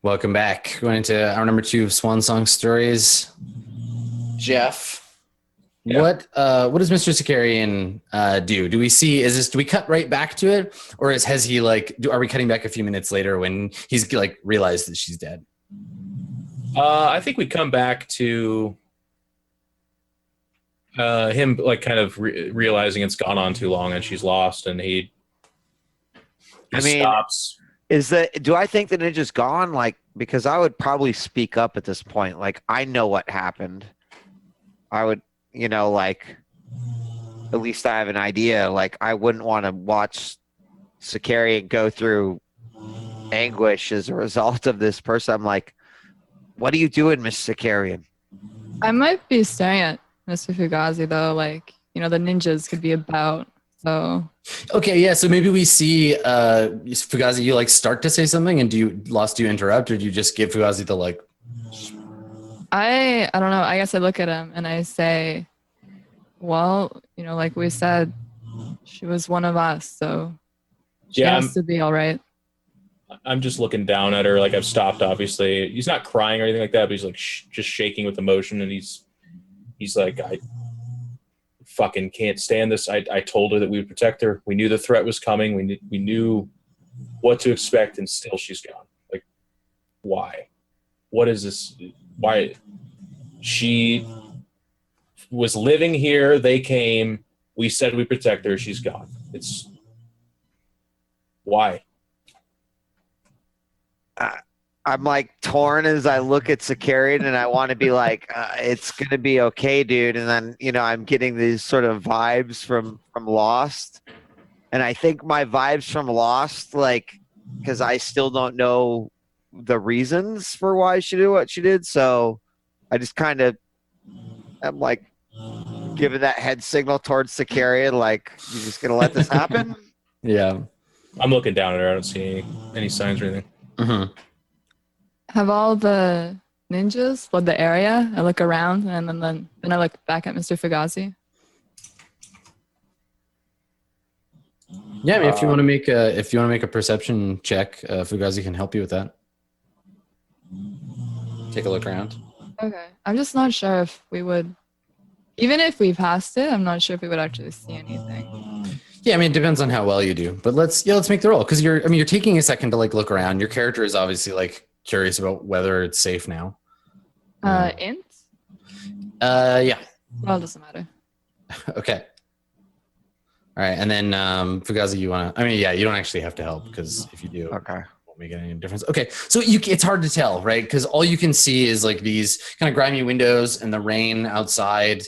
Welcome back. Going into hour number 2 of Swan Song Stories. Geoff, Yeah. what does Mr. Sakarian do? Do we cut right back to it, or has he are we cutting back a few minutes later when he's realized that she's dead? I think we come back to him kind of realizing it's gone on too long and she's lost, and he I mean, stops. do I think the ninja's gone? Because I would probably speak up at this point. I know what happened. I would, at least I have an idea. I wouldn't want to watch Sakarian go through anguish as a result of this person. I'm like, what are you doing, Miss Sakarian? I might be staring at Mr. Fugazi though, the ninjas could be about. So Okay, yeah. So maybe we see Fugazi. You start to say something, and do you interrupt, or do you just give Fugazi the I don't know. I guess I look at him and I say, well, like we said, she was one of us, so she has to be all right. I'm just looking down at her. I've stopped. Obviously, he's not crying or anything like that, but he's just shaking with emotion, and he's like, I fucking can't stand this. I told her that we would protect her. We knew the threat was coming. We knew what to expect, and still she's gone. Why? What is this? Why? She was living here. They came. We said we protect her. She's gone. It's why? I'm torn as I look at Sakarian, and I want to be it's gonna be okay, dude. And then I'm getting these sort of vibes from Lost, and I think my vibes from Lost, because I still don't know the reasons for why she did what she did, so I just kind of am giving that head signal towards Sakarian, you just gonna let this happen? Yeah. I'm looking down at her. I don't see any signs or anything. Mm-hmm. Have all the ninjas fled the area? I look around and then I look back at Mr. Fugazi. Yeah, I mean, if you want to make a perception check, Fugazi can help you with that. Take a look around. Okay. I'm just not sure if we would, even if we passed it, I'm not sure if we would actually see anything. Yeah, I mean, it depends on how well you do, but let's make the roll, because you're taking a second to look around. Your character is obviously curious about whether it's safe now. Int? Yeah. Well, it doesn't matter. Okay. All right, and then Fugazi, you want to? I mean, yeah, you don't actually have to help, because if you do, Okay. it won't make any difference. Okay, so it's hard to tell, right? Because all you can see is these kind of grimy windows and the rain outside.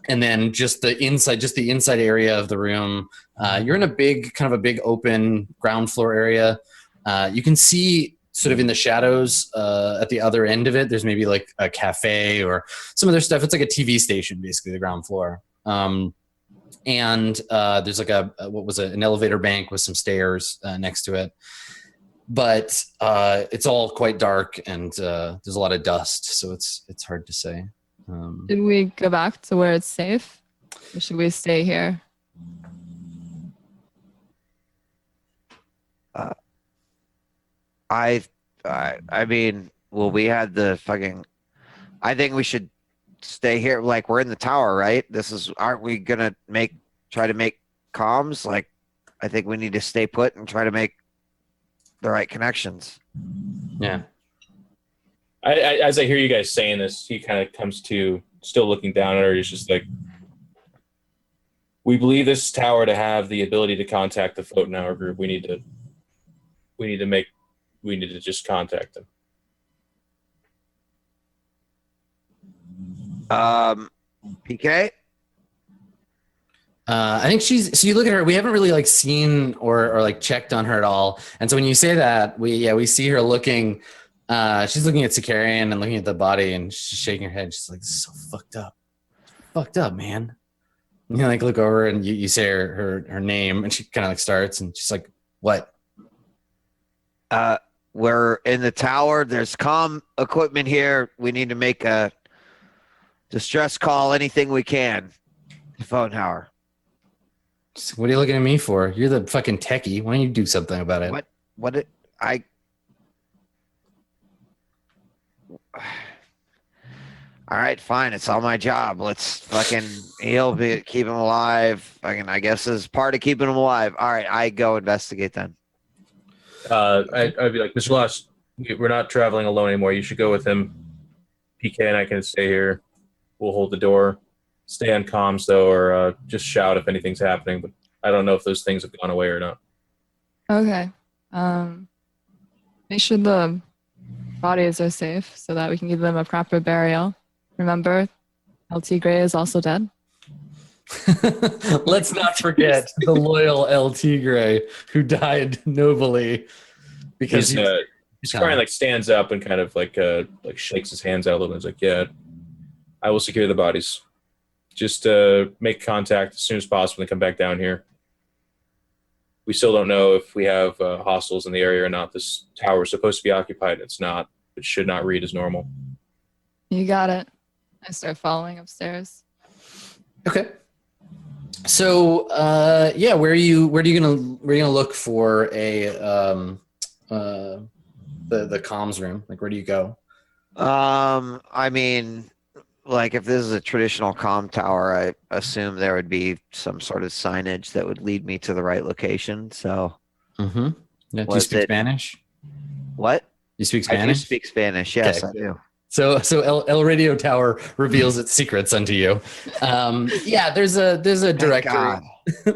And then just the inside area of the room. You're in a big open ground floor area. You can see sort of in the shadows at the other end of it, there's maybe a cafe or some other stuff. It's like a TV station, basically, the ground floor. And there's an elevator bank with some stairs next to it. But it's all quite dark, and there's a lot of dust, so it's hard to say. Should we go back to where it's safe? Or should we stay here? I mean, well, we had the fucking. I think we should stay here. We're in the tower, right? Aren't we gonna try to make comms? I think we need to stay put and try to make the right connections. Yeah. As I hear you guys saying this, he kind of comes to, still looking down at her. He's just like, we believe this tower to have the ability to contact the float in our group. We need to just contact them. PK? I think so you look at her, we haven't really seen or checked on her at all. And so when you say that, we see her looking, she's looking at Sakarian and looking at the body, and she's shaking her head. She's like, this is so fucked up, man. And you look over and you say her name, and she kind of starts, and she's like, what? We're in the tower. There's comm equipment here. We need to make a distress call, anything we can. Phone tower. What are you looking at me for? You're the fucking techie. Why don't you do something about it? All right, fine. It's all my job. Let's fucking keep him alive. Fucking, I guess is part of keeping him alive. All right, I go investigate then. I'd be like, Mr. Lost, we're not traveling alone anymore. You should go with him. PK and I can stay here. We'll hold the door. Stay on comms though, or just shout if anything's happening. But I don't know if those things have gone away or not. Okay. Make sure the bodies are safe so that we can give them a proper burial. Remember, LT Gray is also dead. Let's not forget the loyal LT Gray who died nobly because he's crying, like stands up and kind of like shakes his hands out a little. He's like, "Yeah, I will secure the bodies. Just make contact as soon as possible and come back down here. We still don't know if we have hostiles in the area or not. This tower is supposed to be occupied. It's not. It should not read as normal." You got it. I start following upstairs. Okay. So where are you gonna look for the comms room? Like, where do you go? I mean, like if this is a traditional comm tower, I assume there would be some sort of signage that would lead me to the right location. So, Yeah, do you speak Spanish? What? You speak I do Spanish? speak Spanish. Yes, Okay. I do. So El Radio Tower reveals its secrets unto you. There's a directory.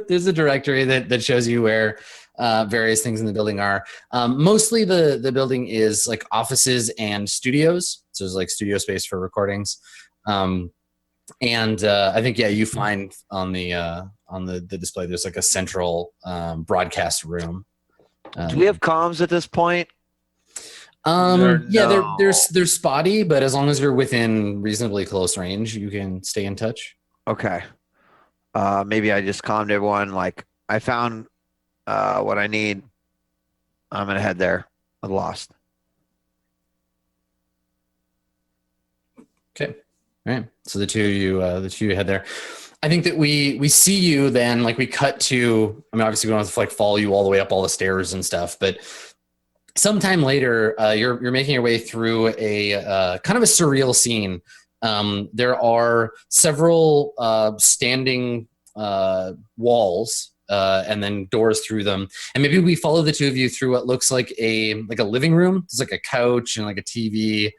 There's a directory that shows you where various things in the building are. Mostly the building is like offices and studios. So there's like studio space for recordings. I think you find on the display there's like a central broadcast room. Do we have comms at this point? They're spotty, but as long as you're within reasonably close range, you can stay in touch. Okay. Maybe I just calmed everyone. Like I found what I need. I'm gonna head there. I'm lost. Okay. All right. So the two of you head there. I think that we see you then, like we cut to, I mean, obviously we don't have to like follow you all the way up all the stairs and stuff, but sometime later, you're making your way through a kind of a surreal scene. There are several standing walls and then doors through them. And maybe we follow the two of you through what looks like a living room. There's like a couch and like a TV.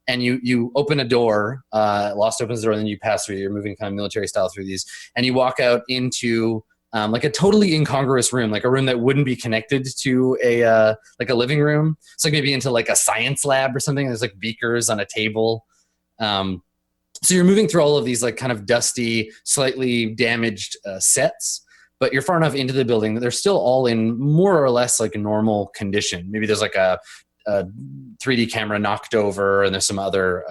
And you open a door, Lost opens the door, and then you pass through. You're moving kind of military style through these. And you walk out into like a totally incongruous room, like a room that wouldn't be connected to a living room. So like maybe into like a science lab or something. There's like beakers on a table. So you're moving through all of these like kind of dusty, slightly damaged sets, but you're far enough into the building that they're still all in more or less like normal condition. Maybe there's like a 3D camera knocked over and there's some other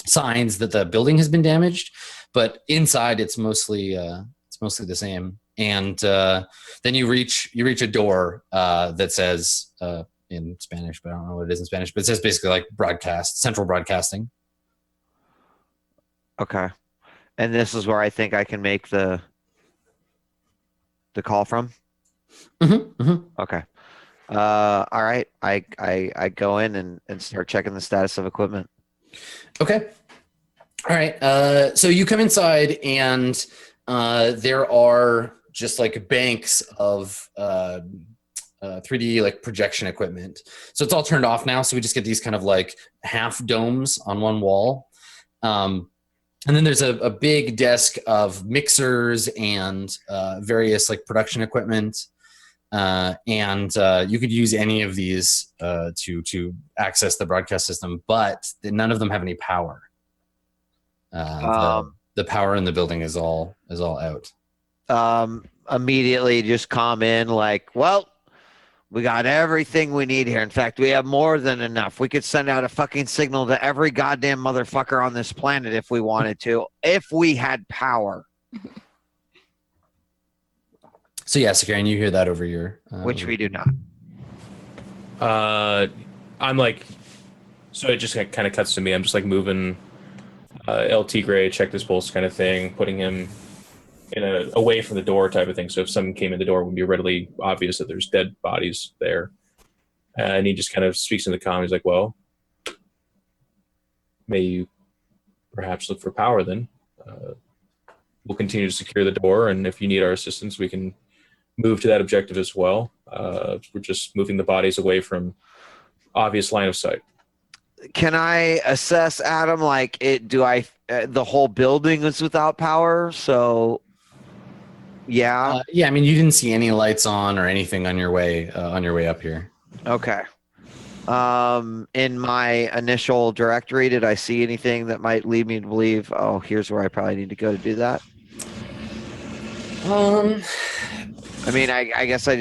signs that the building has been damaged, but inside it's mostly the same. And then you reach a door that says in Spanish, but I don't know what it is in Spanish, but it says basically like central broadcasting. Okay. And this is where I think I can make the call from? Okay. All right. I go in and start checking the status of equipment. Okay. All right. So you come inside and there are just like banks of 3D like projection equipment. So it's all turned off now. So we just get these kind of like half domes on one wall. And then there's a big desk of mixers and various like production equipment. And you could use any of these to access the broadcast system, but none of them have any power. The power in the building is all out. Immediately just come in like, well, we got everything we need here. In fact, we have more than enough. We could send out a fucking signal to every goddamn motherfucker on this planet if we wanted to, if we had power. So yeah, Sakarian, you hear that over your... which we do not. I'm like... So it just kind of cuts to me. I'm just like moving LT Gray, check this pulse kind of thing, putting him in away from the door type of thing. So if someone came in the door, it would be readily obvious that there's dead bodies there. And he just kind of speaks in the comm. He's like, well, may you perhaps look for power then. We'll continue to secure the door, and if you need our assistance, we can move to that objective as well. We're just moving the bodies away from obvious line of sight. Can I assess, Adam? Like, the whole building is without power, so yeah. Yeah, I mean, you didn't see any lights on or anything on your way up here. Okay. In my initial directory, did I see anything that might lead me to believe, oh, here's where I probably need to go to do that? I mean, I guess I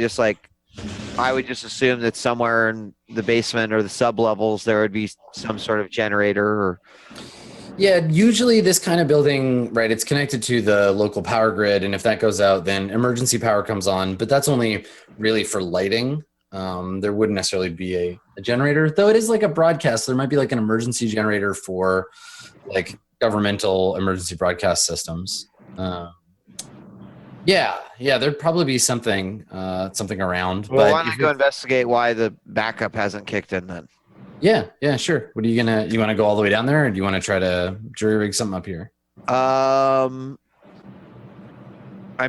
would just assume that somewhere in the basement or the sub-levels there would be some sort of generator or... Yeah, usually this kind of building, right, it's connected to the local power grid, and if that goes out, then emergency power comes on, but that's only really for lighting. There wouldn't necessarily be a generator, though it is like a broadcast. There might be like an emergency generator for like governmental emergency broadcast systems. Yeah, there'd probably be something around. Well, but why not go investigate why the backup hasn't kicked in then? Yeah, sure. What are you want to go all the way down there, or do you want to try to jury rig something up here? I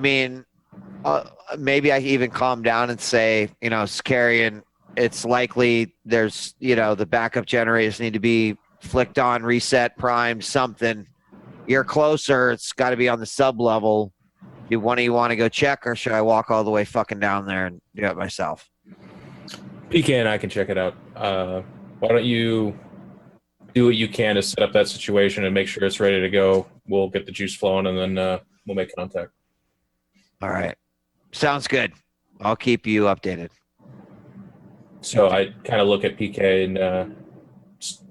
mean, maybe I even calm down and say, Scarian, it's likely there's, the backup generators need to be flicked on, reset, primed, something. You're closer. It's got to be on the sub level. Do one of you want to go check, or should I walk all the way fucking down there and do it myself? PK and I can check it out. Why don't you do what you can to set up that situation and make sure it's ready to go? We'll get the juice flowing, and then we'll make contact. All right. Sounds good. I'll keep you updated. So I kind of look at PK and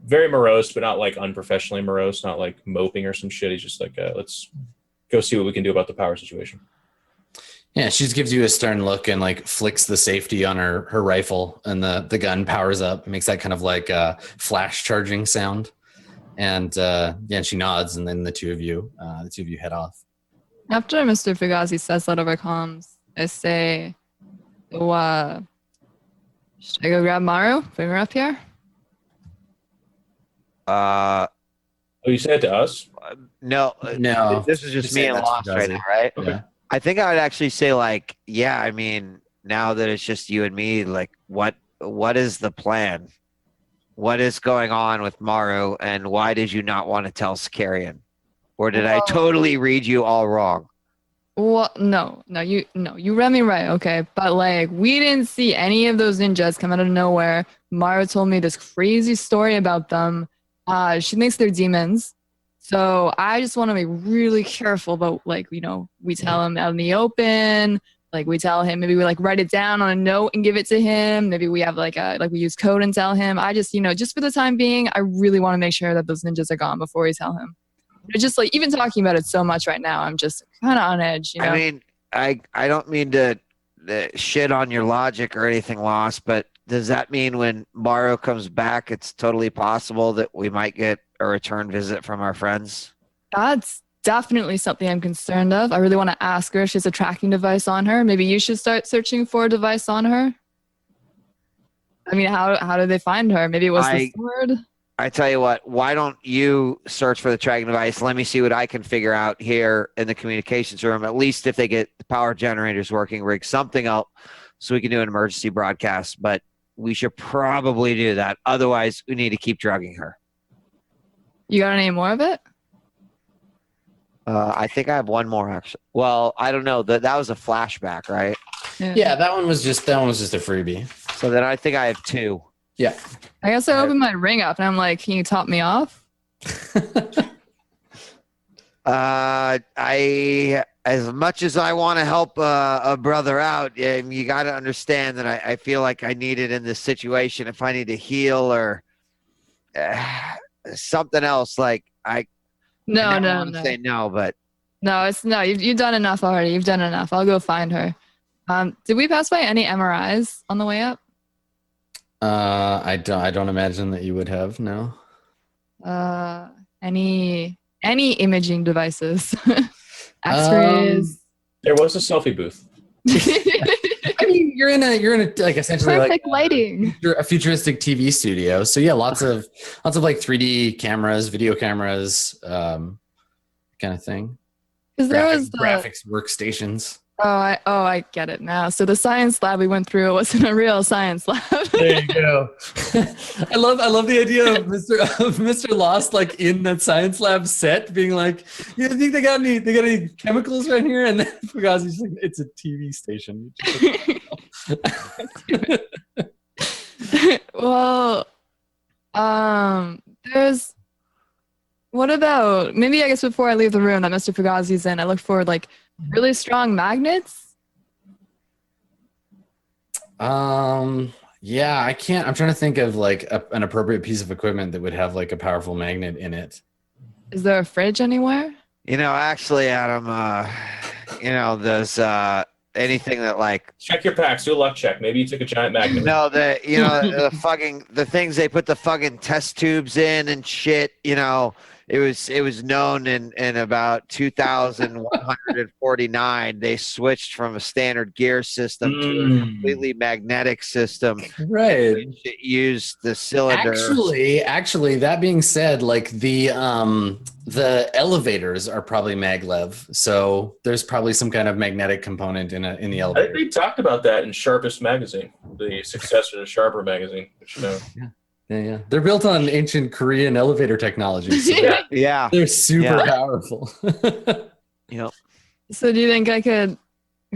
very morose, but not like unprofessionally morose, not like moping or some shit. He's just like, let's go see what we can do about the power situation. Yeah, she just gives you a stern look and like flicks the safety on her rifle, and the gun powers up, makes that kind of like flash charging sound, and she nods, and then the two of you head off. After Mr. Fugazi says that over comms, I say, should I go grab Maru? Bring her up here? Oh, you said it to us? No. This is just me and Lost right now, right? Okay. Yeah. I think I would actually say, like, yeah, I mean, now that it's just you and me, like, what is the plan? What is going on with Maru, and why did you not want to tell Scarian? Or did I totally read you all wrong? Well, no, you read me right, okay? But like, we didn't see any of those ninjas come out of nowhere. Maru told me this crazy story about them. She thinks they're demons. So I just want to be really careful about, like, we tell him out in the open, like we tell him, maybe we like write it down on a note and give it to him. Maybe we have we use code and tell him. I just, just for the time being, I really want to make sure that those ninjas are gone before we tell him. But just like even talking about it so much right now, I'm just kind of on edge, I mean, I don't mean to shit on your logic or anything, Lost, but does that mean when Maru comes back, it's totally possible that we might get a return visit from our friends? That's definitely something I'm concerned of. I really want to ask her if she has a tracking device on her. Maybe you should start searching for a device on her. I mean, how did they find her? Maybe it was the sword. I tell you what, why don't you search for the tracking device? Let me see what I can figure out here in the communications room. At least if they get the power generators working, rig something up so we can do an emergency broadcast. But we should probably do that. Otherwise, we need to keep drugging her. You got any more of it? I think I have one more, actually. Well, I don't know. That was a flashback, right? Yeah, that one was just a freebie. So then I think I have two. Yeah. I guess I opened my ring up and I'm like, can you top me off? As much as I want to help a brother out, you got to understand that I feel like I need it in this situation. If I need to heal or something else, like No. Say no, but no, you've done enough already. You've done enough. I'll go find her. Did we pass by any MRIs on the way up? I don't imagine that you would have, no. Any imaging devices? X-rays. There was a selfie booth. mean, you're in a like essentially Perfect like lighting. a futuristic TV studio. So yeah, lots of like 3D cameras, video cameras, kind of thing. Because there was graphics workstations. I get it now. So the science lab we went through, it wasn't a real science lab. There you go. I love the idea of Mr. Lost like in that science lab set being like, you think they got any chemicals right here? And then Fugazi's like, it's a TV station. Well, there's what about maybe I guess before I leave the room that Mr. Fugazi's in, I look for like really strong magnets. Yeah, I can't. I'm trying to think of like an appropriate piece of equipment that would have like a powerful magnet in it. Is there a fridge anywhere? Actually, Adam, there's anything that like Check your packs. Do a luck check. Maybe you took a giant magnet. no, the things they put the fucking test tubes in and shit. It was known in about 2149 they switched from a standard gear system to a completely magnetic system. Right. It used the cylinder. Actually, that being said, like the elevators are probably maglev, so there's probably some kind of magnetic component in the I elevator. think they talked about that in Sharpest magazine, the successor to Sharper magazine. Which, Yeah. They're built on ancient Korean elevator technology. So Yeah. they're super powerful. Yep. So do you think I could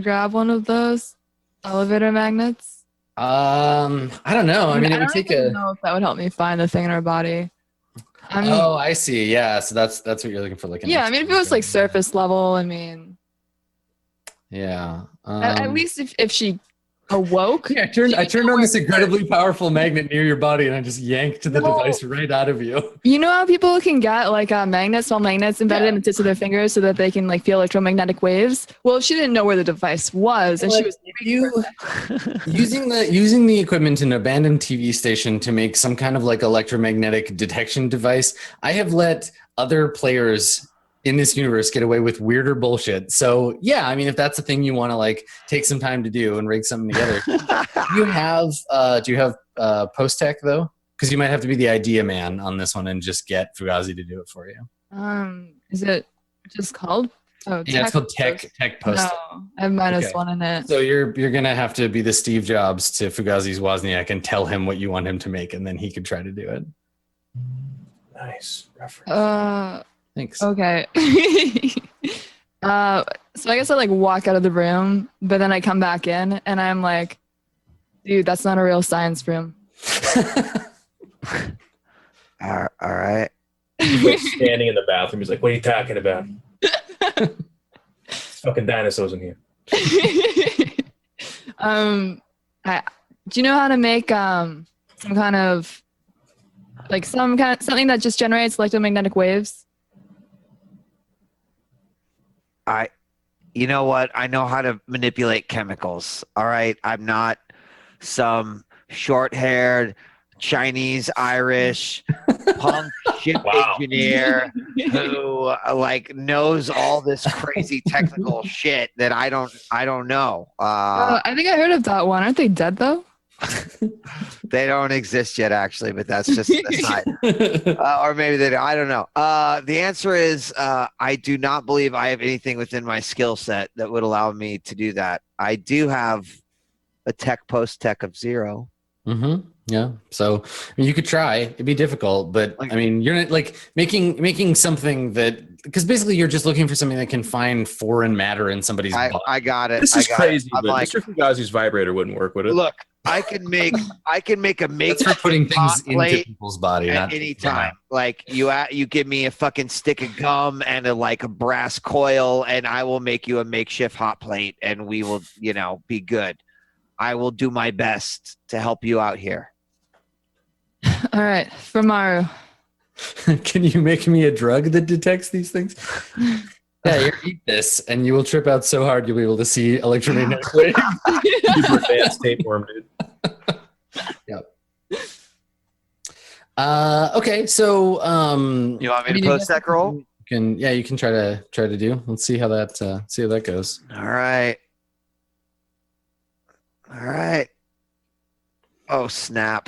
grab one of those elevator magnets? I don't know. I mean, it would take don't know if that would help me find the thing in our body. I see. Yeah. So that's what you're looking for. Like I mean, if it was like surface level, I mean, yeah. at least if she awoke. Yeah, I turned on this incredibly powerful magnet near your body, and I just yanked the device right out of you. You know how people can get like small magnets embedded in the tips of their fingers so that they can like feel electromagnetic waves? Well, if she didn't know where the device was, and she was using the equipment in an abandoned TV station to make some kind of like electromagnetic detection device, I have let other players in this universe get away with weirder bullshit. So yeah, I mean, if that's the thing you want to like take some time to do and rig something together, do you have post tech though? Because you might have to be the idea man on this one and just get Fugazi to do it for you. Is it just called? Oh, yeah, it's called tech post. No, I have -1 in it. So you're gonna have to be the Steve Jobs to Fugazi's Wozniak and tell him what you want him to make, and then he could try to do it. Nice reference. Thanks. Okay. So I guess I like walk out of the room, but then I come back in and I'm like, dude, that's not a real science room. All right. He's like standing in the bathroom. He's like, what are you talking about? Fucking dinosaurs in here. Do you know how to make some kind of like something that just generates electromagnetic waves? You know what? I know how to manipulate chemicals. All right. I'm not some short-haired Chinese Irish punk ship engineer who like knows all this crazy technical shit that I don't know. I think I heard of that one. Aren't they dead though? They don't exist yet, actually, but that's just an aside. Or maybe they don't. I don't know. The answer is I do not believe I have anything within my skill set that would allow me to do that. I do have a tech post tech of 0. Mm-hmm. Yeah. So I mean, you could try. It'd be difficult, but I mean, you're not like making something that, because basically you're just looking for something that can find foreign matter in somebody's body. I got it. This is crazy. I'm But like, Mr. Fugazi's vibrator wouldn't work, would it? look, I can make a That's for putting things into people's body at any time. Like you give me a fucking stick of gum and a brass coil, and I will make you a makeshift hot plate, and we will, be good. I will do my best to help you out here. All right, for Maru. Can you make me a drug that detects these things? Yeah, you eat this, and you will trip out so hard you'll be able to see electromagnetic waves. Super advanced tapeworm, dude. Yep. Okay, so You want me to post that roll? You can try to do. Let's see how that goes. All right. Oh snap!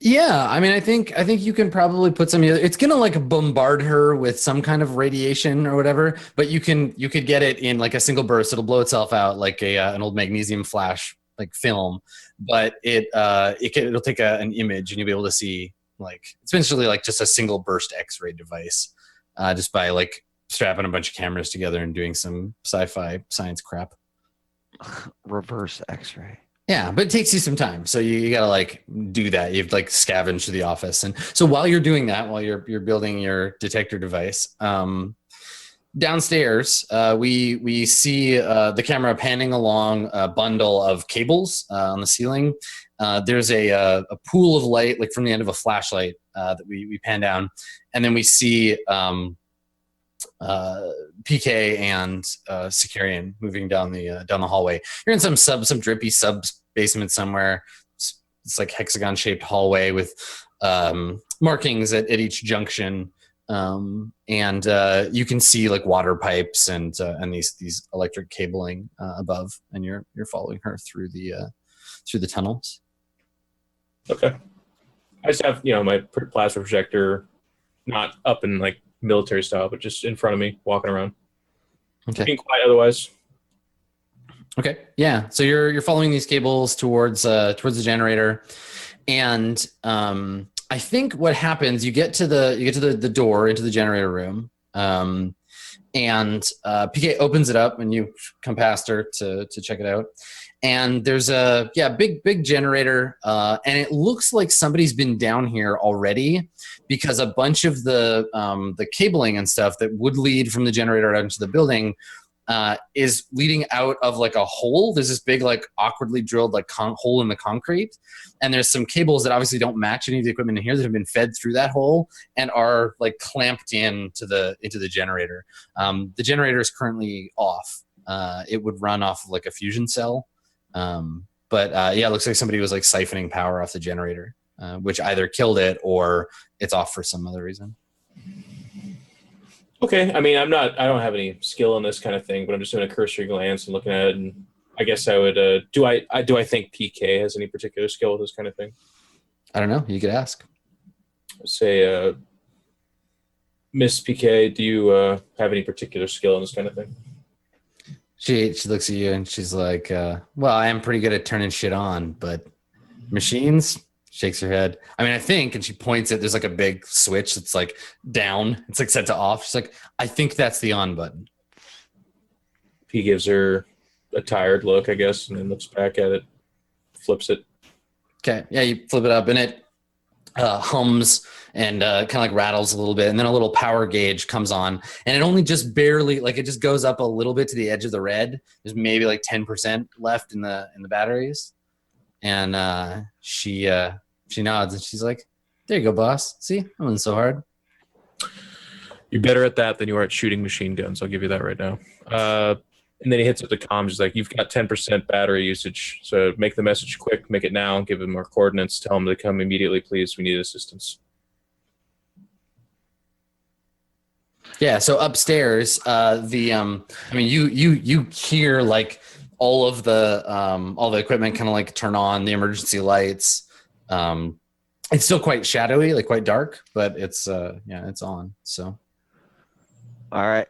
Yeah, I mean, I think you can probably put some. It's gonna like bombard her with some kind of radiation or whatever, but you could get it in like a single burst. It'll blow itself out like an old magnesium flash like film, but it'll take an image and you'll be able to see like it's essentially like just a single burst X-ray device, just by like strapping a bunch of cameras together and doing some sci-fi science crap. Reverse X-ray. Yeah, but it takes you some time. So you gotta like do that. You have to like scavenge through the office. And so while you're doing that, while you're building your detector device, downstairs, we see the camera panning along a bundle of cables on the ceiling. There's a pool of light, like from the end of a flashlight, that we pan down, and then we see PK and Sicarian moving down the hallway. You're in some drippy sub basement somewhere. It's like hexagon shaped hallway with markings at each junction, and you can see like water pipes and these electric cabling above, and you're following her through the tunnels. Okay. I just have my plasma projector, not up in like military style, but just in front of me, walking around. Okay. Being quiet otherwise. Okay. Yeah. So you're following these cables towards the generator, and I think what happens, you get to the door into the generator room, and PK opens it up, and you come past her to check it out. And there's a big generator, and it looks like somebody's been down here already, because a bunch of the cabling and stuff that would lead from the generator out into the building is leading out of like a hole. There's this big like awkwardly drilled like hole in the concrete, and there's some cables that obviously don't match any of the equipment in here that have been fed through that hole and are like clamped into the generator. The generator is currently off. It would run off of like a fusion cell. But it looks like somebody was like siphoning power off the generator, which either killed it or it's off for some other reason. Okay. I mean, I don't have any skill in this kind of thing, but I'm just doing a cursory glance and looking at it. And I guess I would, do I think PK has any particular skill with this kind of thing? I don't know. You could ask. Say, Miss PK, do you have any particular skill in this kind of thing? She looks at you and she's like, well, I am pretty good at turning shit on, but machines? Shakes her head. I mean, I think, and she points at, there's like a big switch that's like down. It's like set to off. She's like, I think that's the on button. He gives her a tired look, I guess, and then looks back at it, flips it. Okay. Yeah, you flip it up and it hums and kind of like rattles a little bit, and then a little power gauge comes on, and it only just barely, like, it just goes up a little bit to the edge of the red. There's maybe like 10% left in the batteries, and she nods and she's like, there you go, boss. See, I wasn't so hard. You're better at that than you are at shooting machine guns. I'll give you that right now. And then he hits up the comms. He's like, you've got 10% battery usage, so make the message quick, make it now, give him our coordinates, tell him to come immediately, please. We need assistance. Yeah, so upstairs, I mean, you hear like all the equipment kind of like turn on, the emergency lights. It's still quite shadowy, like quite dark, but it's it's on. So, all right.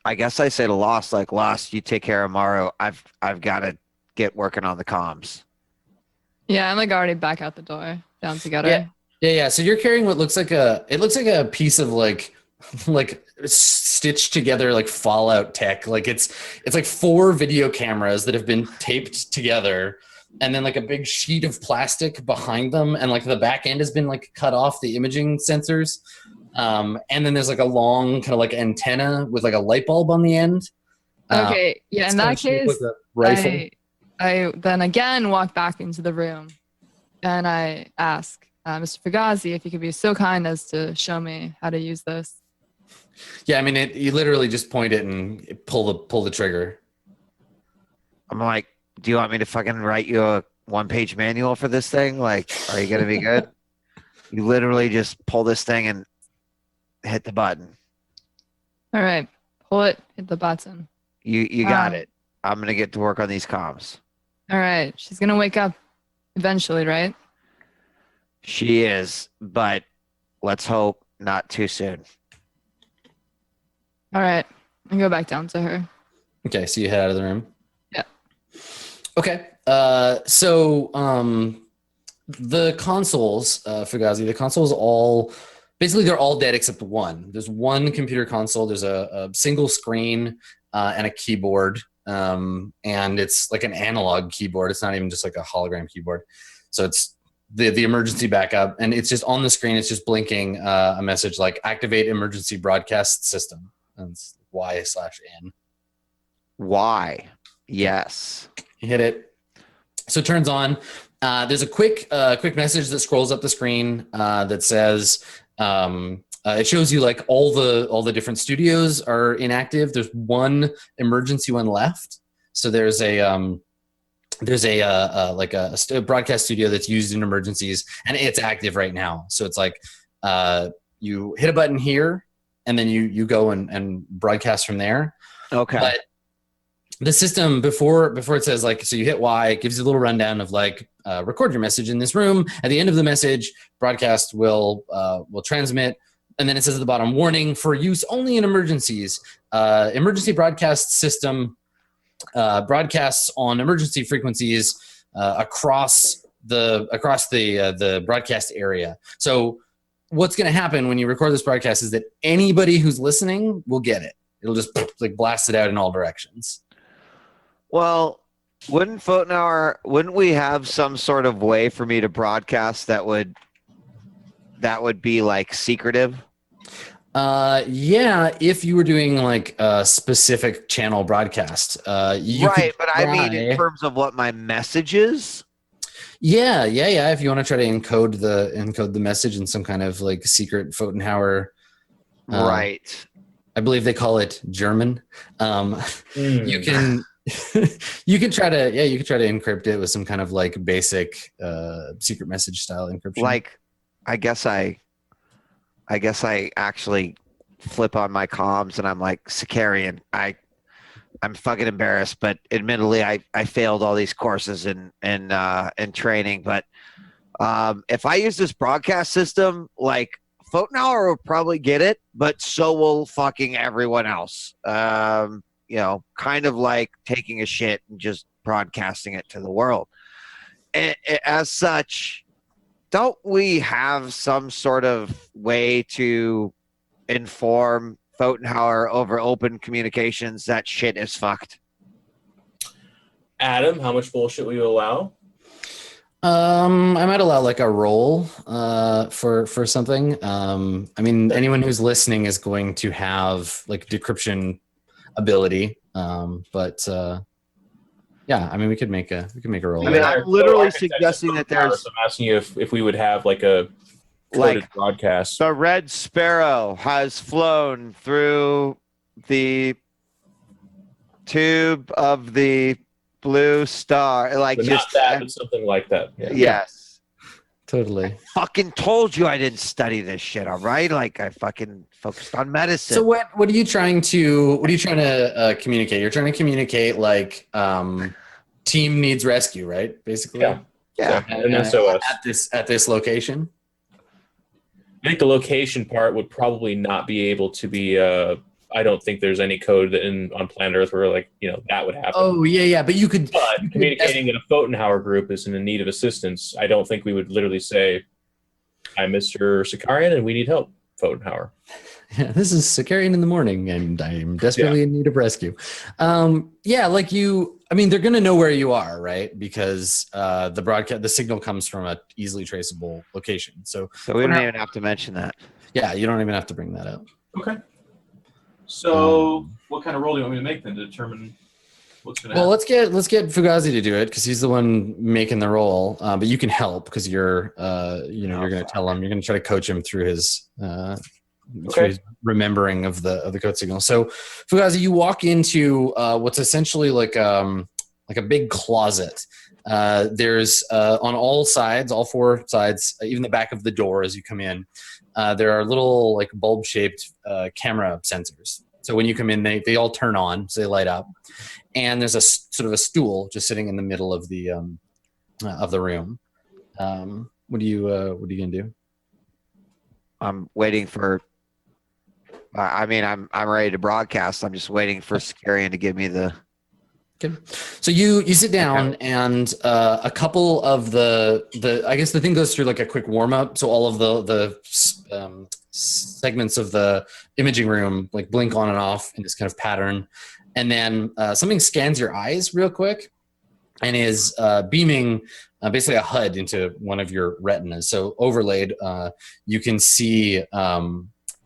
I guess I say to Lost, like, Lost, you take care of Maru. I've got to get working on the comms. Yeah, I'm like already back out the door, down together. Yeah. So you're carrying what looks like a piece of like stitched together like Fallout tech. Like it's like 4 video cameras that have been taped together, and then like a big sheet of plastic behind them, and like the back end has been like cut off, the imaging sensors. And then there's like a long kind of like antenna with like a light bulb on the end. Okay, yeah, in that case, like a rifle. I then again walk back into the room, and I ask Mr. Fugazi if he could be so kind as to show me how to use this. Yeah, I mean, you literally just point it and pull the trigger. I'm like, do you want me to fucking write you a 1-page manual for this thing? Like, are you going to be good? You literally just pull this thing and hit the button. All right, pull it, hit the button. You got it. I'm going to get to work on these comms. All right, she's going to wake up eventually, right? She is, but let's hope not too soon. All right. I go back down to her. Okay, so you head out of the room. Yeah. Okay. The consoles, Fugazi, the consoles all basically they're all dead except one. There's one computer console. There's a single screen and a keyboard, and it's like an analog keyboard. It's not even just like a hologram keyboard. So it's the emergency backup, and it's just on the screen. It's just blinking a message like "Activate emergency broadcast system." And it's Y/N. Why? Yes. You hit it. So it turns on. There's a quick message that scrolls up the screen that says it shows you like all the different studios are inactive. There's one emergency one left. So there's a broadcast studio that's used in emergencies, and it's active right now. So it's like you hit a button here, and then you go and broadcast from there. Okay. But the system before it says like, so you hit Y, it gives you a little rundown of like, record your message in this room. At the end of the message, broadcast will transmit. And then it says at the bottom, warning for use only in emergencies. Emergency broadcast system broadcasts on emergency frequencies across the broadcast area. So what's going to happen when you record this broadcast is that anybody who's listening will get it. It'll just like blast it out in all directions. Well, wouldn't we have some sort of way for me to broadcast that would be like secretive? Yeah, if you were doing like a specific channel broadcast, right, but I mean in terms of what my message is. Yeah. If you want to try to encode the message in some kind of like secret Pfotenhauer, right? I believe they call it German. You can you can try to encrypt it with some kind of like basic secret message style encryption. Like, I guess I actually flip on my comms and I'm like, Sakarian, I'm fucking embarrassed, but admittedly I failed all these courses in training. But if I use this broadcast system, like Pfotenhauer will probably get it, but so will fucking everyone else. Kind of like taking a shit and just broadcasting it to the world. As such, don't we have some sort of way to inform Pfotenhauer over open communications that shit is fucked? Adam, how much bullshit will you allow? I might allow like a roll for something. I mean, anyone who's listening is going to have like decryption ability. Yeah, I mean, we could make a roll. I mean, I'm literally suggesting that there's. I'm asking you if we would have like a coded broadcast. The Red Sparrow has flown through the tube of the Blue Star, like But just not that, but something like that. Yeah. Yes. Totally. Fucking told you I didn't study this shit, all right? Like I fucking focused on medicine. So what are you trying to communicate? You're trying to communicate like team needs rescue, right? Basically. Yeah. Yeah. An SOS. At this location. I think the location part would probably not be able to be. I don't think there's any code on planet Earth where that would happen. Oh yeah, but you could. But communicating in a Pfotenhauer group is in need of assistance. I don't think we would literally say, "I'm Mr. Sakarian and we need help, Pfotenhauer." Yeah, this is Sakarian in the morning, and I'm desperately in need of rescue. I mean, they're gonna know where you are, right? Because the signal comes from a easily traceable location. So we don't even have to mention that. Yeah, you don't even have to bring that up. Okay. So, what kind of roll do you want me to make then to determine what's going to happen? Well, let's get Fugazi to do it because he's the one making the roll. But you can help because you're you're going to tell him. You're going to try to coach him through his remembering of the code signal. So, Fugazi, you walk into what's essentially like a big closet. There's on all four sides, even the back of the door as you come in. There are little like bulb-shaped camera sensors. So when you come in, they all turn on, so they light up. And there's a sort of a stool just sitting in the middle of the room. What are you gonna do? I'm waiting for. I mean, I'm ready to broadcast. I'm just waiting for Sakarian to give me the. Okay. So you sit down and a couple of the I guess the thing goes through like a quick warm up. So all of the segments of the imaging room like blink on and off in this kind of pattern, and then something scans your eyes real quick and is beaming basically a HUD into one of your retinas. So overlaid, you can see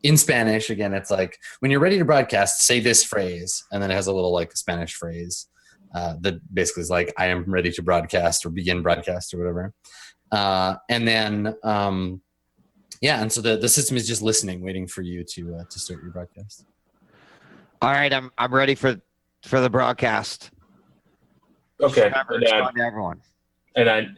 in Spanish, again, it's like, when you're ready to broadcast, say this phrase, and then it has a little like Spanish phrase that basically is like, I am ready to broadcast or begin broadcast or whatever. And then, and so the system is just listening, waiting for you to start your broadcast. All right, I'm ready for the broadcast. Okay. Remember, respond to everyone.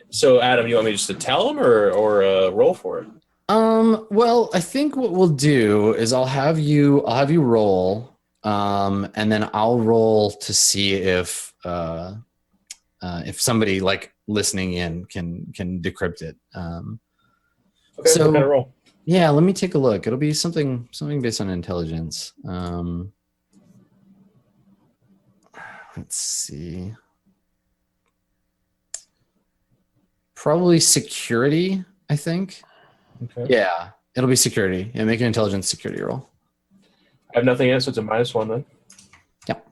So Adam, you want me just to tell him or roll for it? Well, I think what we'll do is I'll have you roll, and then I'll roll to see if somebody like listening in can decrypt it. Okay, so what kind of roll? Yeah, let me take a look. It'll be something based on intelligence. Let's see. Probably security, I think. Okay. Yeah, it'll be security. Yeah, make an intelligence security roll. I have nothing in, so it's a -1 then. Yep.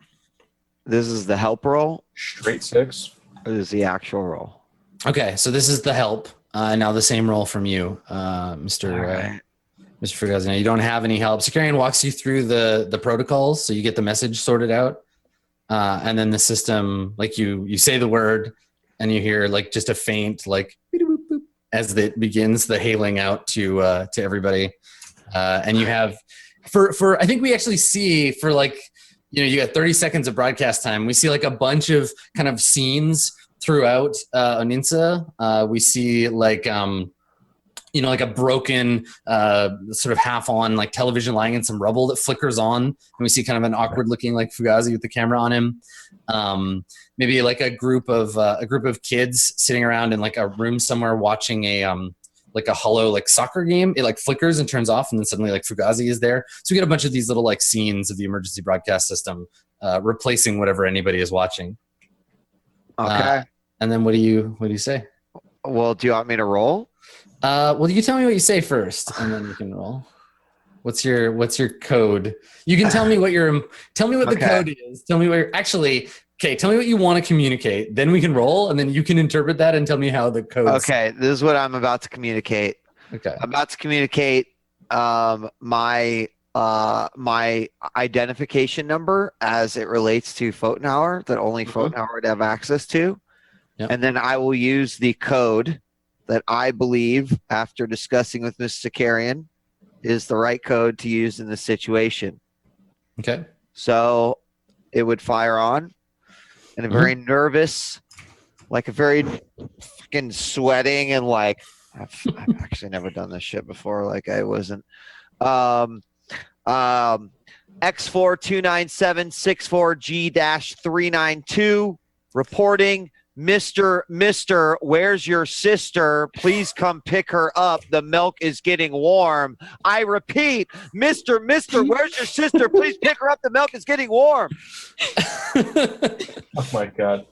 This is the help roll? Straight 6. Or this is the actual roll? Okay, so this is the help. Now the same roll from you, Mr. Fugazi. Now you don't have any help. Sakarian walks you through the protocols, so you get the message sorted out, and then the system, like you say the word, and you hear like just a faint like boop, boop, as it begins the hailing out to everybody, and you have for I think we actually see for like you got 30 seconds of broadcast time. We see like a bunch of kind of scenes throughout Oninsa. We see like like a broken sort of half on like television lying in some rubble that flickers on, and we see kind of an awkward looking like Fugazi with the camera on him. Maybe like a group of kids sitting around in like a room somewhere watching a like a hollow like soccer game. It like flickers and turns off, and then suddenly like Fugazi is there. So we get a bunch of these little like scenes of the emergency broadcast system replacing whatever anybody is watching. Okay. And then what do you say? Well, do you want me to roll? Well, you tell me what you say first, and then you can roll. What's your code? You can tell me what the code is. Tell me tell me what you want to communicate. Then we can roll, and then you can interpret that and tell me how the code. Okay, this is what I'm about to communicate. Okay. I'm about to communicate my identification number as it relates to Photonhour that only Photonhour would have access to. Yep. And then I will use the code that I believe, after discussing with Ms. Sakarian, is the right code to use in this situation. Okay. So it would fire on, and a very nervous, like a very fucking sweating, and like I've actually never done this shit before. Like I wasn't. X4297646G-392 reporting. Mr. Where's your sister? Please come pick her up. The milk is getting warm. I repeat, Mr. Where's your sister? Please pick her up. The milk is getting warm. Oh my God.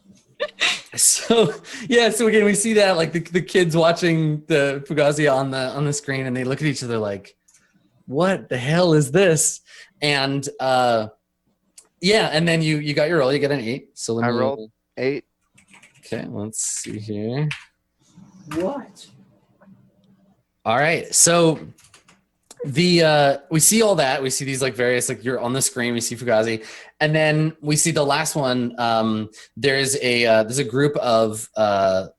So again, we see that like the kids watching the Fugazi on the screen, and they look at each other like, what the hell is this? And and then you got your roll. You got an 8. So I rolled 8. Okay, let's see here. What? All right, so we see all that. We see these like various like you're on the screen. We see Fugazi, and then we see the last one. There's a group of I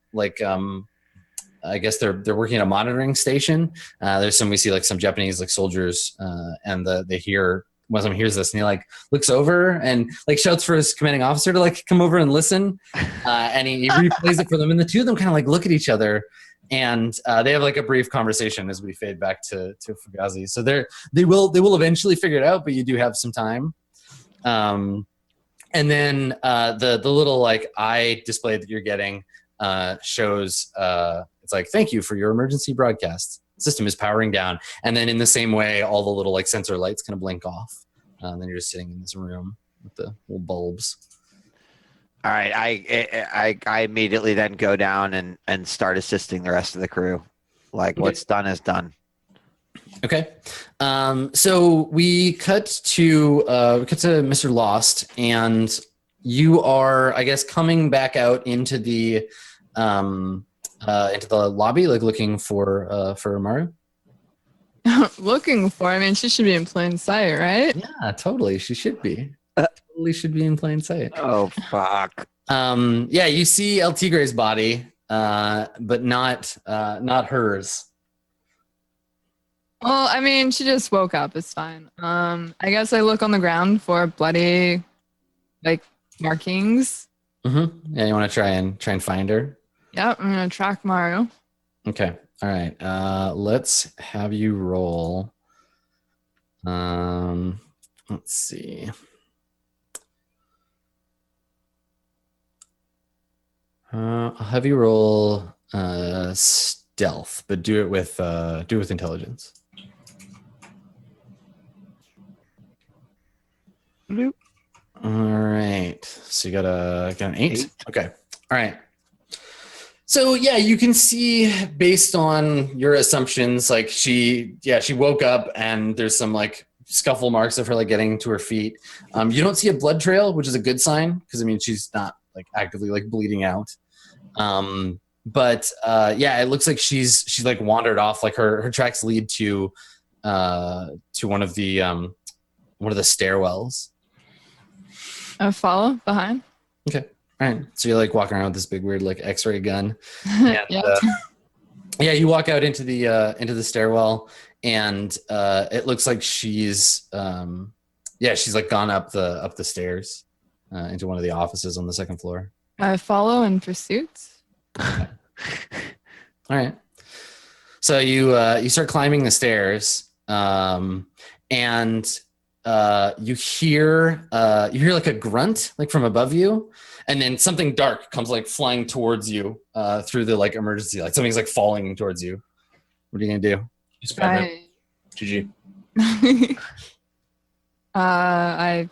guess they're working at a monitoring station. We see like some Japanese like soldiers, and they hear. One of them hears this, and he like looks over and like shouts for his commanding officer to like come over and listen, and he replays it for them. And the two of them kind of like look at each other, and they have like a brief conversation as we fade back to Fugazi. So they will eventually figure it out, but you do have some time. And then the little like eye display that you're getting shows it's like, thank you for your emergency broadcast. System is powering down. And then in the same way, all the little like sensor lights kind of blink off. And then you're just sitting in this room with the little bulbs. All right, I immediately then go down and start assisting the rest of the crew. Like, Okay. what's done is done. Okay. So we cut to Mr. Lost, and you are, I guess, coming back out into the lobby, like looking for Maru. Looking for. I mean, she should be in plain sight, right? Yeah, totally. She should be. Totally should be in plain sight. Oh fuck. Yeah, you see El Tigre's body, but not hers. Well, I mean, she just woke up. It's fine. I guess I look on the ground for bloody, like, markings. Mm-hmm. Yeah, you want to try and find her? Yep, I'm gonna track Maru. Okay. All right. Let's have you roll. Let's see. I'll have you roll stealth, but do it with intelligence. Bloop. All right. So you got an 8? Eight. Okay. All right. So yeah, you can see based on your assumptions, like she woke up and there's some like scuffle marks of her like getting to her feet. You don't see a blood trail, which is a good sign because I mean she's not like actively like bleeding out. But yeah, it looks like she's like wandered off. Like her tracks lead to one of the stairwells. I follow behind. Okay. All right. So you're like walking around with this big weird like X-ray gun. And, Yep. yeah, you walk out into the stairwell, and it looks like she's like gone up the stairs into one of the offices on the second floor. I follow in pursuit. All right. So you start climbing the stairs, and you hear like a grunt like from above you, and then something dark comes like flying towards you through the like emergency light. Something's like falling towards you. What are you gonna do? It's Batman. GG. I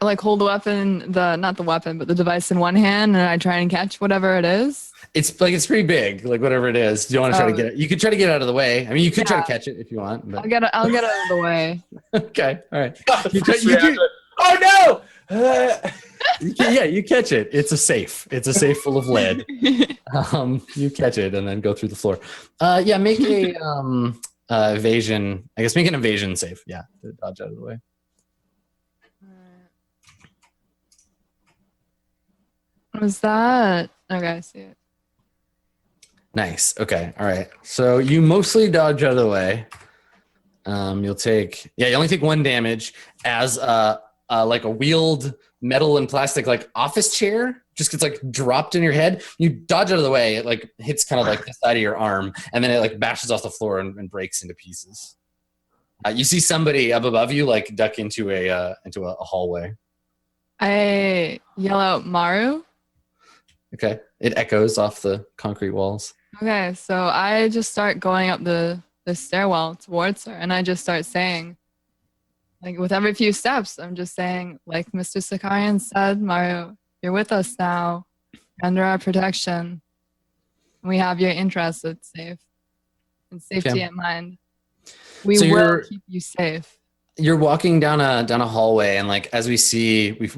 like hold the weapon, not the weapon, but the device in one hand, and I try and catch whatever it is. It's pretty big, like whatever it is. Do you want to try to get it? You could try to get out of the way. I mean, you could try to catch it if you want. But... I'll get out of the way. Okay, all right. Oh no! You catch it. It's a safe. It's a safe full of lead. You catch it and then go through the floor. Yeah, make a evasion. I guess make an evasion save. Yeah, to dodge out of the way. Was that okay? I see it. Nice. Okay. All right. So you mostly dodge out of the way. You only take 1 damage as like a wheeled metal and plastic like office chair just gets like dropped in your head. You dodge out of the way. It like hits kind of like the side of your arm, and then it like bashes off the floor and breaks into pieces. You see somebody up above you like duck into a hallway. I yell out Maru. Okay. It echoes off the concrete walls. Okay, so I just start going up the stairwell towards her, and I just start saying, like with every few steps, I'm just saying, like Mr. Sakarian said, Maru, you're with us now, under our protection. We have your interests at safe and safety at mind. We will keep you safe. You're walking down a hallway, and like as we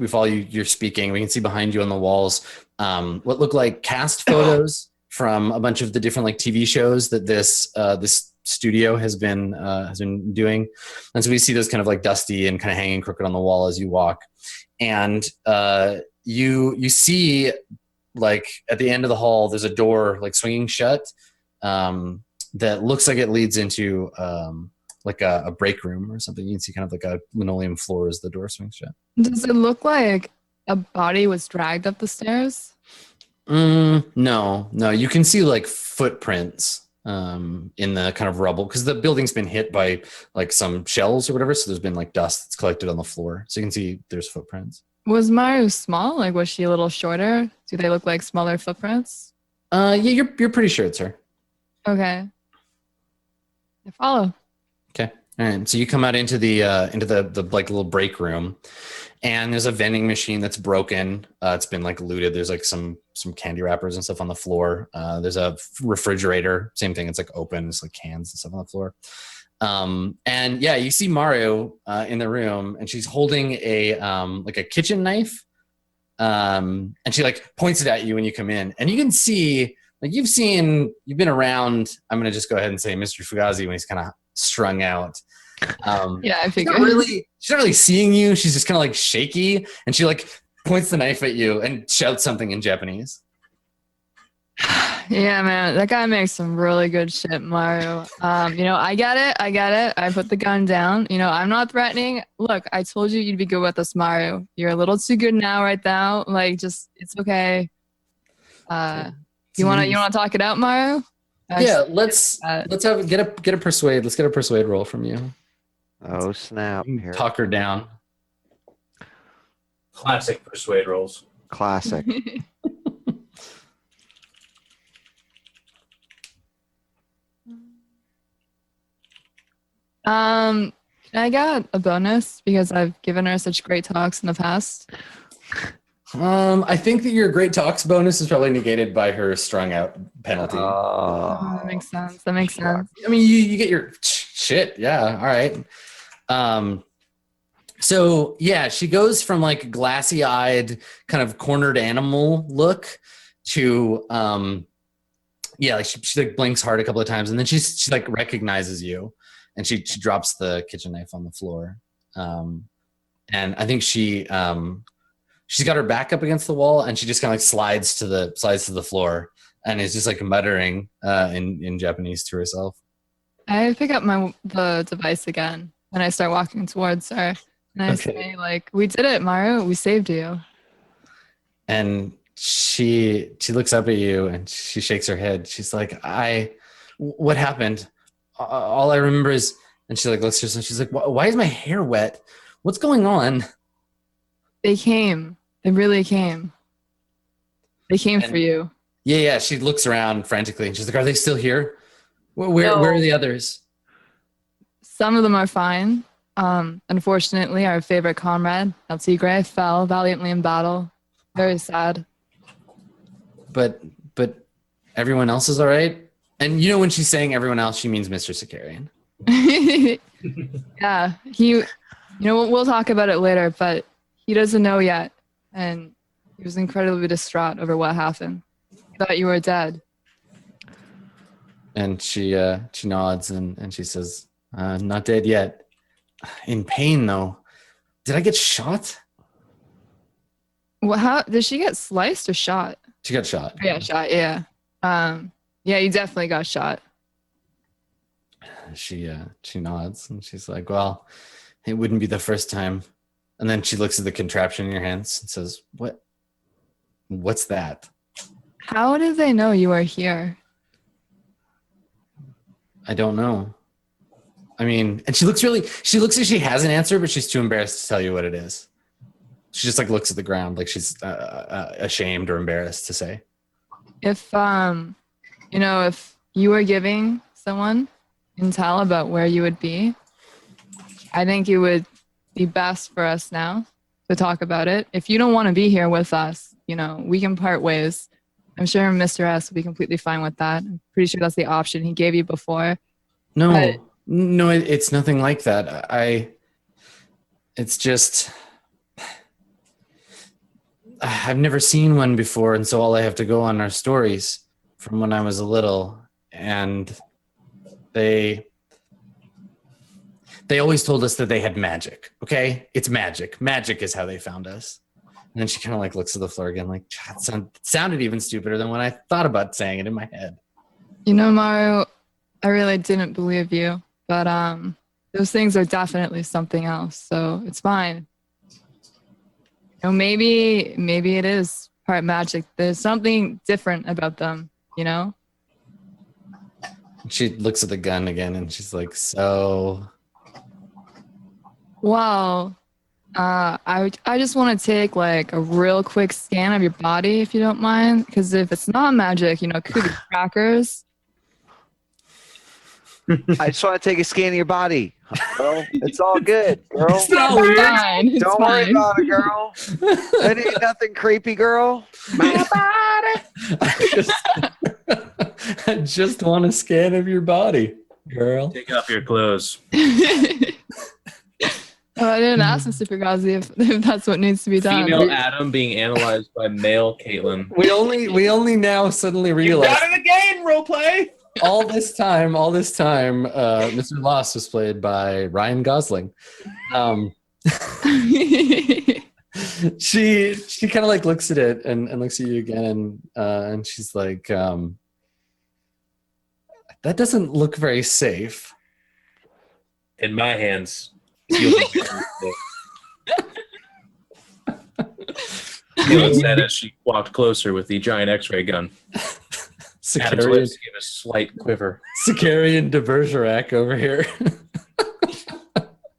follow you. You're speaking. We can see behind you on the walls what look like cast photos from a bunch of the different like TV shows that this studio has been doing, and so we see those kind of like dusty and kind of hanging crooked on the wall as you walk, and you see like at the end of the hall there's a door like swinging shut that looks like it leads into like a break room or something. You can see kind of like a linoleum floor as the door swings shut. Does it look like a body was dragged up the stairs? No. You can see like footprints in the kind of rubble because the building's been hit by like some shells or whatever. So there's been like dust that's collected on the floor. So you can see there's footprints. Was Maru small? Like, was she a little shorter? Do they look like smaller footprints? Yeah, you're pretty sure it's her. Okay. I follow. Okay. All right. So you come out into the like little break room, and there's a vending machine that's broken. It's been like looted. There's like some candy wrappers and stuff on the floor. There's a refrigerator. Same thing. It's like open. There's like cans and stuff on the floor. And yeah, you see Maru in the room, and she's holding a like a kitchen knife. And she like points it at you when you come in, and you can see like you've been around. I'm gonna just go ahead and say Mr. Fugazi when he's kind of strung out. Yeah, I she's figured. not really seeing you. She's just kind of like shaky, and she like points the knife at you and shouts something in Japanese. Yeah, man, that guy makes some really good shit, Maru. I get it. I put the gun down. I'm not threatening. Look, I told you you'd be good with us, Maru. You're a little too good right now. Like, just it's okay. You wanna talk it out, Maru? Yeah, let's get a persuade. Let's get a persuade roll from you. Oh snap! Here. Talk her down. Classic persuade rolls. Classic. I got a bonus because I've given her such great talks in the past. I think that your great talks bonus is probably negated by her strung out penalty. Oh, that makes sense. That makes sense. I mean, you get your shit. Yeah. All right. So yeah, she goes from like glassy eyed, kind of cornered animal look to, yeah, like she like blinks hard a couple of times, and then she like recognizes you, and she drops the kitchen knife on the floor. And I think she's got her back up against the wall, and she just kind of like slides to the floor, and is just like muttering in Japanese to herself. I pick up the device again, and I start walking towards her, and I say, like, "We did it, Maru. We saved you." And she looks up at you, and she shakes her head. She's like, what happened? All I remember is, and she like looks at herself. She's like, why is my hair wet? What's going on? They came. They really came. They came for you. Yeah. She looks around frantically, and she's like, "Are they still here? Where are the others?" Some of them are fine. Unfortunately, our favorite comrade, El Tigre, fell valiantly in battle. Very sad. But everyone else is all right. And when she's saying everyone else, she means Mr. Sakarian. Yeah, we'll talk about it later, but he doesn't know yet, and he was incredibly distraught over what happened. He thought you were dead. And she nods and she says, "Not dead yet. In pain though. Did I get shot?" Well, how did she get sliced or shot? She got shot. Yeah, shot. Yeah. Yeah, you definitely got shot. She nods and she's like, "Well, it wouldn't be the first time." And then she looks at the contraption in your hands and says, "What's that?" How did they know you were here? I don't know. I mean, and she looks like she has an answer, but she's too embarrassed to tell you what it is. She just like looks at the ground like she's ashamed or embarrassed to say. If if you were giving someone intel about where you would be, I think it would be best for us now to talk about it. If you don't want to be here with us, we can part ways. I'm sure Mr. S will be completely fine with that. I'm pretty sure that's the option he gave you before. No, it's nothing like that. It's just, I've never seen one before, and so all I have to go on are stories from when I was a little, and they always told us that they had magic. Okay, it's magic. Magic is how they found us. And then she kind of like looks at the floor again, like, it sounded even stupider than when I thought about saying it in my head. Maru, I really didn't believe you, but those things are definitely something else. So it's fine. Maybe it is part magic. There's something different about them. She looks at the gun again, and she's like, "So." Well, I just want to take like a real quick scan of your body, if you don't mind, because if it's not magic, it could be crackers. I just want to take a scan of your body, girl. It's all good, girl. It's not weird. Fine. It's Don't fine. worry about it, girl. That ain't nothing creepy, girl. I just want a scan of your body, girl. Take off your clothes. Oh, I didn't ask Mr. Fugazi if that's what needs to be done. Female Adam being analyzed by male Kaitlyn. We only now suddenly You realize got it again, roleplay. all this time, Mr. Lost was played by Ryan Gosling. She kind of like looks at it and looks at you again and she's like, that doesn't look very safe. In my hands. Kaitlyn said as she walked closer with the giant X-ray gun. Adam's lips gave a slight quiver. Sicarian de Bergerac over here.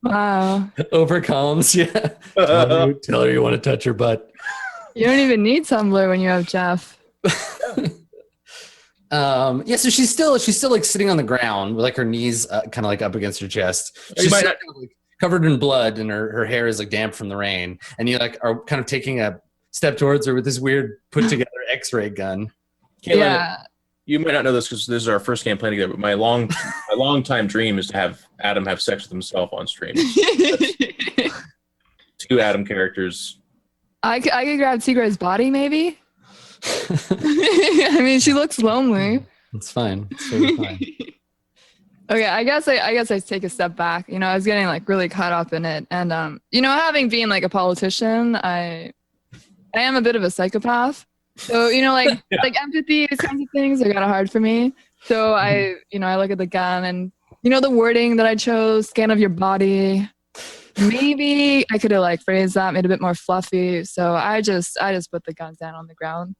Wow. Overcomes, yeah. Tell her you want to touch her butt. You don't even need Tumblr when you have Geoff. Yeah, so she's still like sitting on the ground with like her knees kind of like up against her chest. She's might still not- kind of, like, covered in blood and her hair is like damp from the rain. And you like are kind of taking a step towards her with this weird put together X-ray gun. Kaitlyn, Yeah. you might not know this because this is our first game playing together, but my long time dream is to have Adam have sex with himself on stream. 2 Adam characters. I could grab Tigra's body, maybe. I mean, she looks lonely. It's fine. It's totally fine. Okay, I guess I take a step back. I was getting like really caught up in it, and having been like a politician, I am a bit of a psychopath. So like empathy, these kinds of things are kind of hard for me. So I look at the gun and the wording that I chose, scan of your body. Maybe I could have like phrased that, made it a bit more fluffy. So I just put the gun down on the ground.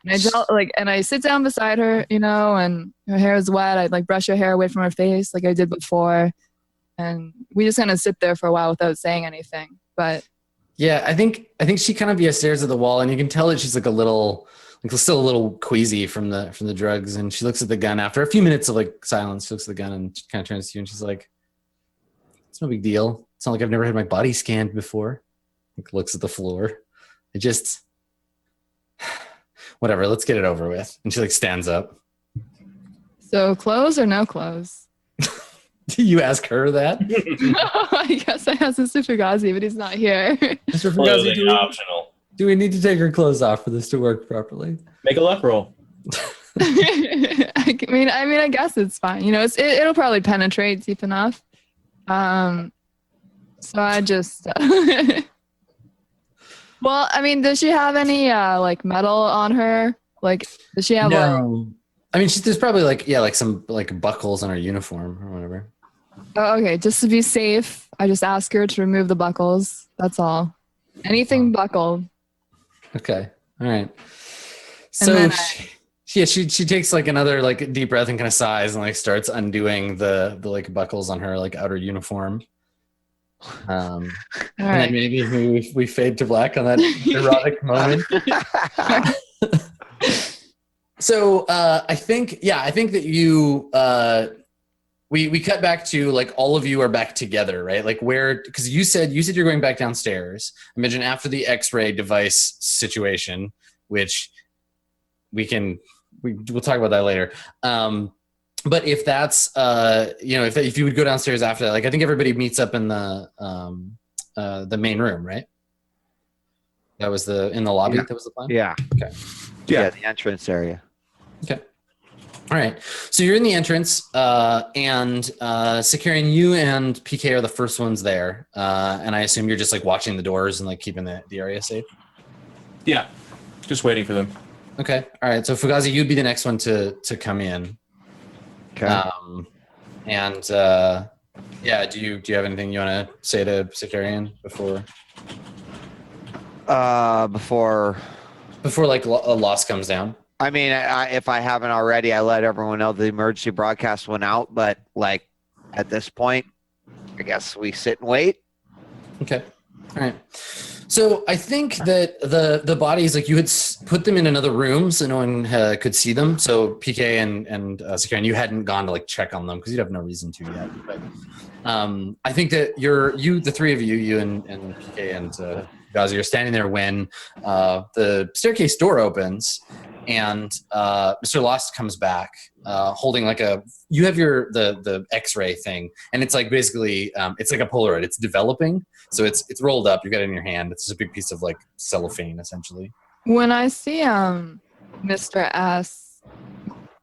And I sit down beside her, and her hair is wet. I'd like brush her hair away from her face like I did before. And we just kind of sit there for a while without saying anything. But Yeah, I think she kind of stares at the wall and you can tell that she's like still a little queasy from the drugs. And she looks at the gun after a few minutes of like silence. She looks at the gun and kind of turns to you and she's like, it's no big deal. It's not like I've never had my body scanned before. Like looks at the floor. It just whatever, let's get it over with. And she like stands up. so clothes or no clothes? Do you ask her that? I guess I asked Mr. Fugazi, but he's not here. Mr. Fugazi, Clothing optional. do we need to take her clothes off for this to work properly? Make a luck roll. I mean, I guess it's fine. It'll probably penetrate deep enough. So I just. Well, I mean, does she have any like metal on her? Like, does she have like? No. I mean, there's probably like some like buckles on her uniform or whatever. Oh, okay, just to be safe, I just ask her to remove the buckles. That's all. Anything buckled. Okay. All right. So she takes like another like deep breath and kind of sighs and like starts undoing the like buckles on her like outer uniform. All And right. then maybe we fade to black on that erotic moment. So I think that you we cut back to like all of you are back together, right? Like where, because you said you're going back downstairs. Imagine after the X-ray device situation, which we'll talk about that later. But if that's if you would go downstairs after that, like I think everybody meets up in the main room, right? That was in the lobby. Yeah. That was the plan. Yeah. Okay. Yeah, the entrance area. Okay. All right. So you're in the entrance, and Sicarian, you and PK are the first ones there, and I assume you're just like watching the doors and like keeping the area safe. Yeah, just waiting for them. Okay. All right. So Fugazi, you'd be the next one to come in. Okay. And yeah, do you have anything you want to say to Sicarian before like a loss comes down? I mean, if I haven't already, I let everyone know the emergency broadcast went out. But like at this point, I guess we sit and wait. Okay. All right. So I think that the bodies, like you had put them in another room so no one could see them. So PK and Sakarian, you hadn't gone to like check on them because you'd have no reason to yet. But I think that the three of you, you and PK and Gazi, are standing there when the staircase door opens and Mr. Lost comes back holding like you have the X-ray thing, and it's like basically it's like a Polaroid. It's developing. So it's rolled up. You got it in your hand. It's just a big piece of like cellophane, essentially. When I see Mr. S,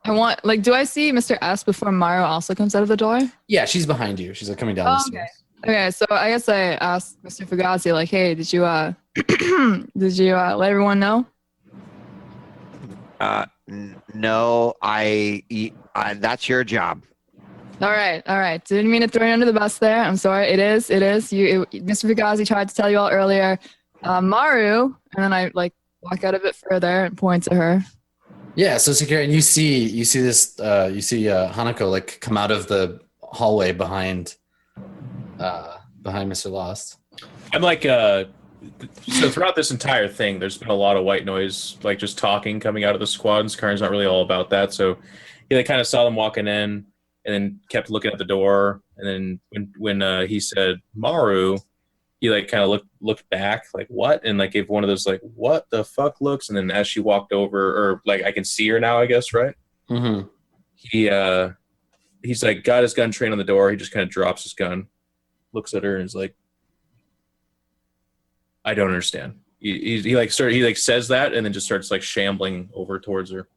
do I see Mr. S before Maru also comes out of the door? Yeah, she's behind you. She's like coming down the stairs. Okay, so I guess I asked Mr. Fugazi, like, hey, did you let everyone know? No, that's your job. All right. Didn't mean to throw you under the bus there. I'm sorry. It is. Mr. Fugazi tried to tell you all earlier. Maru, and then I like walk out a bit further and point to her. Yeah. So Sakura, and you see this. You see Hanako like come out of the hallway behind Mr. Lost. I'm like, so throughout this entire thing, there's been a lot of white noise, like just talking coming out of the squad, and Sakarian's not really all about that. So he like kind of saw them walking in. And then kept looking at the door. And then when he said Maru, he like kind of looked back, like what? And like gave one of those like what the fuck looks. And then as she walked over, or like I can see her now, I guess, right? Mm-hmm. He's like got his gun trained on the door. He just kind of drops his gun, looks at her, and is like, I don't understand. He says that, and then just starts like shambling over towards her.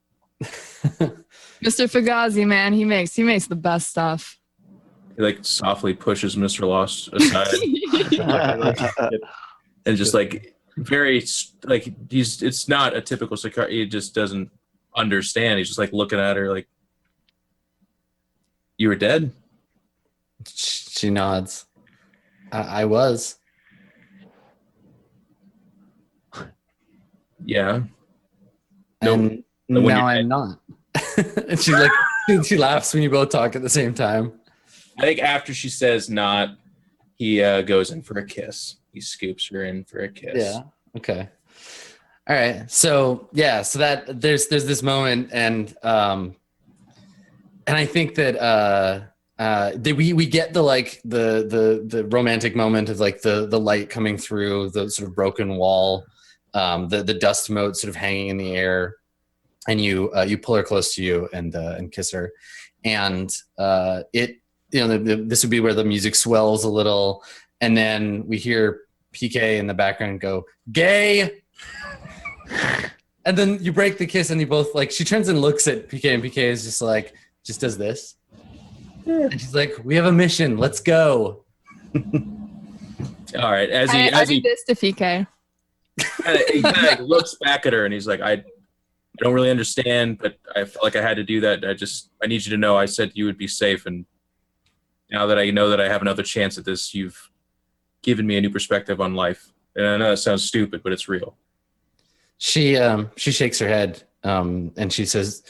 Mr. Fugazi, man, he makes the best stuff. He like softly pushes Mr. Lost aside, and just like very like it's not a typical Sakari. He just doesn't understand. He's just like looking at her like, you were dead. She nods. I was. Yeah. And now I'm not. And she laughs when you both talk at the same time. I think after she says not, he goes in for a kiss. He scoops her in for a kiss. Yeah. Okay. All right. So yeah. So that there's this moment, and I think that we get the romantic moment of like the light coming through the sort of broken wall, the dust mote sort of hanging in the air. And you pull her close to you and kiss her, and this would be where the music swells a little, and then we hear PK in the background go gay, and then you break the kiss, and you both like she turns and looks at PK, and PK is just does this, and she's like, we have a mission, let's go. All right, as he he this to PK, he kind of looks back at her, and he's like, I don't really understand, but I felt like I had to do that. I need you to know I said you would be safe. And now that I know that I have another chance at this, you've given me a new perspective on life. And I know that sounds stupid, but it's real. She shakes her head and she says,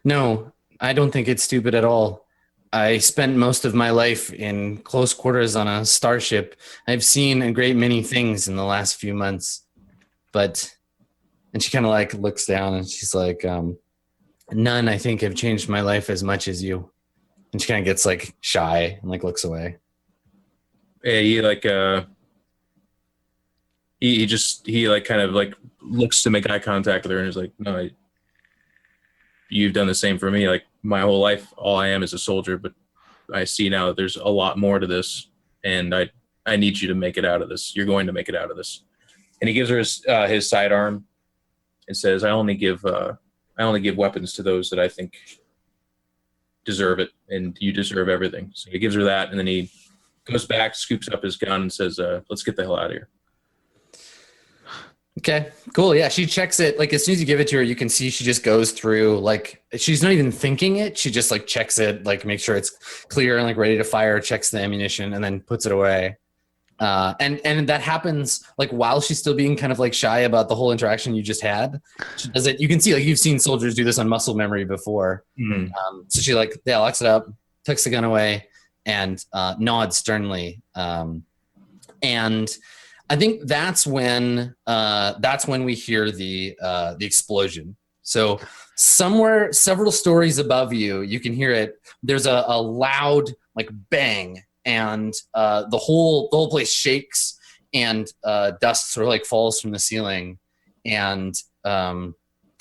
no, I don't think it's stupid at all. I spent most of my life in close quarters on a starship. I've seen a great many things in the last few months, and she kind of like looks down and she's like, none, I think, have changed my life as much as you. And she kind of gets like shy and like looks away. Yeah, he like he like kind of like looks to make eye contact with her and is like, no, you've done the same for me. Like my whole life, all I am is a soldier, but I see now that there's a lot more to this, and I need you to make it out of this. You're going to make it out of this. And he gives her his sidearm and says, I only give weapons to those that I think deserve it, and you deserve everything. So he gives her that, and then he goes back, scoops up his gun, and says, let's get the hell out of here. Okay, cool. Yeah, she checks it. Like as soon as you give it to her, you can see she just goes through, like she's not even thinking it. She just like checks it, like makes sure it's clear and like ready to fire, checks the ammunition, and then puts it away. And that happens like while she's still being kind of like shy about the whole interaction you just had. She does it. You can see like you've seen soldiers do this on muscle memory before. Mm-hmm. So she like locks it up, tucks the gun away, and nods sternly. And I think that's when we hear the explosion. So somewhere, several stories above you, you can hear it. There's a loud like bang, and the whole place shakes, and dust sort of like falls from the ceiling. And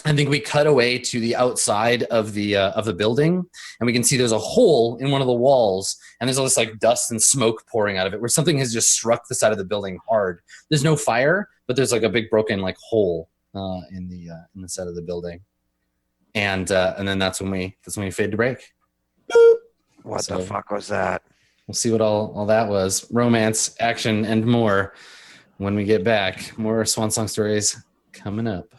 I think we cut away to the outside of the building, and we can see there's a hole in one of the walls, and there's all this like dust and smoke pouring out of it, where something has just struck the side of the building hard. There's no fire, but there's like a big broken like hole in the side of the building, and then that's when we fade to break. What the fuck was that? We'll see what all that was. Romance, action, and more when we get back. More Swan Song Stories coming up.